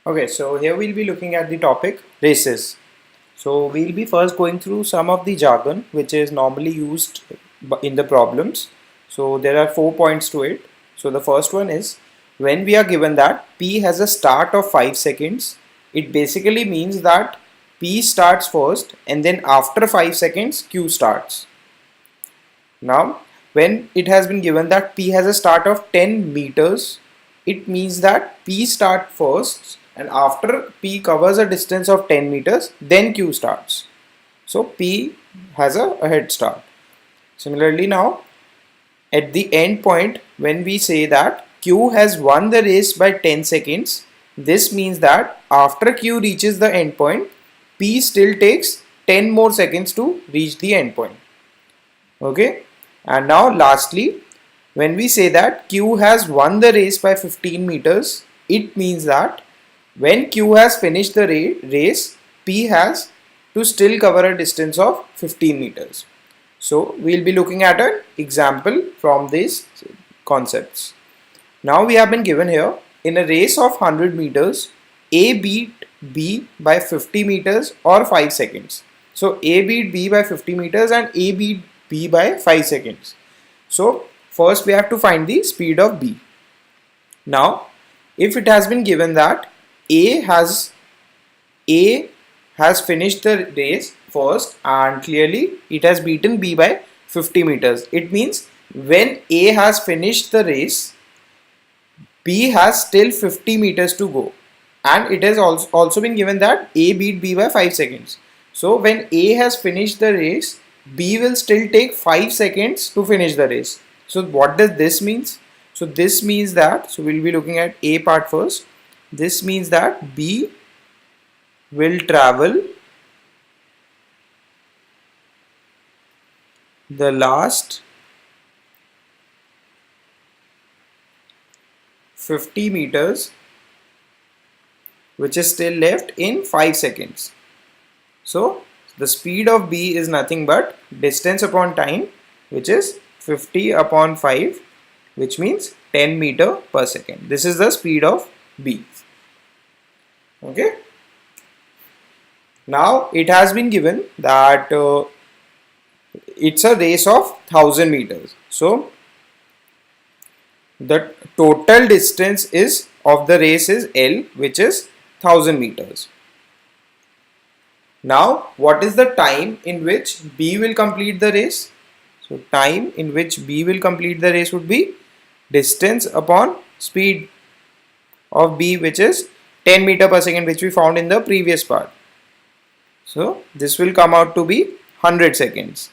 Okay, so here we'll be looking at the topic races. So we'll be first going through some of the jargon which is normally used in the problems. So there are 4 points to it. So the first one is when we are given that P has a start of 5 seconds, it basically means that P starts first and then after 5 seconds Q starts. Now, when it has been given that P has a start of 10 meters, it means that P start first and after P covers a distance of 10 meters, then Q starts. So P has a head start. Similarly now, at the end point, when we say that Q has won the race by 10 seconds, this means that after Q reaches the end point, P still takes 10 more seconds to reach the end point. Okay, and now lastly, when we say that Q has won the race by 15 meters, it means that when Q has finished the race, P has to still cover a distance of 15 meters. So we'll be looking at an example from these concepts. Now we have been given here in a race of 100 meters, A beat B by 50 meters or 5 seconds. So A beat B by 50 meters and A beat B by 5 seconds. So first we have to find the speed of B. Now if it has been given that A has finished the race first and clearly it has beaten B by 50 meters. It means when A has finished the race, B has still 50 meters to go, and it has also been given that A beat B by 5 seconds. So when A has finished the race, B will still take 5 seconds to finish the race. So what does this means? So this means that, so we'll be looking at A part first. This means that B will travel the last 50 meters which is still left in 5 seconds. So the speed of B is nothing but distance upon time, which is 50 upon 5, which means 10 meter per second. This is the speed of B. Okay. Now it has been given that it's a race of 1000 meters. So the total distance is of the race is L, which is 1000 meters. Now what is the time in which B will complete the race? So time in which B will complete the race would be distance upon speed of B, which is 10 meter per second, which we found in the previous part. So this will come out to be 100 seconds.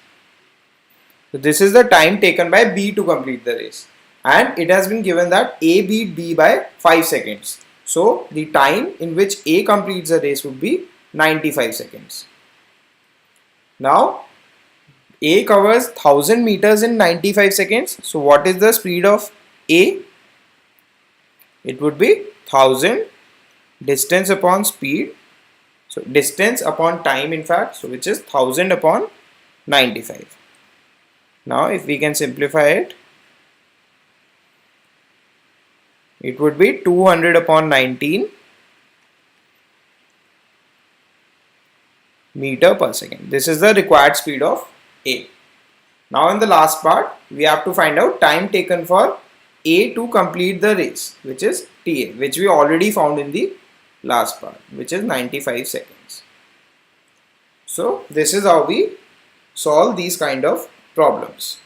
So this is the time taken by B to complete the race, and it has been given that A beat B by 5 seconds. So the time in which A completes the race would be 95 seconds. Now A covers 1000 meters in 95 seconds. So what is the speed of A? It would be 1000 distance upon speed. So distance upon time, in fact, so which is 1000 upon 95. Now if we can simplify it, it would be 200 upon 19 meter per second. This is the required speed of A. Now in the last part, we have to find out time taken for A to complete the race, which is TA, which we already found in the last part, which is 95 seconds. So this is how we solve these kind of problems.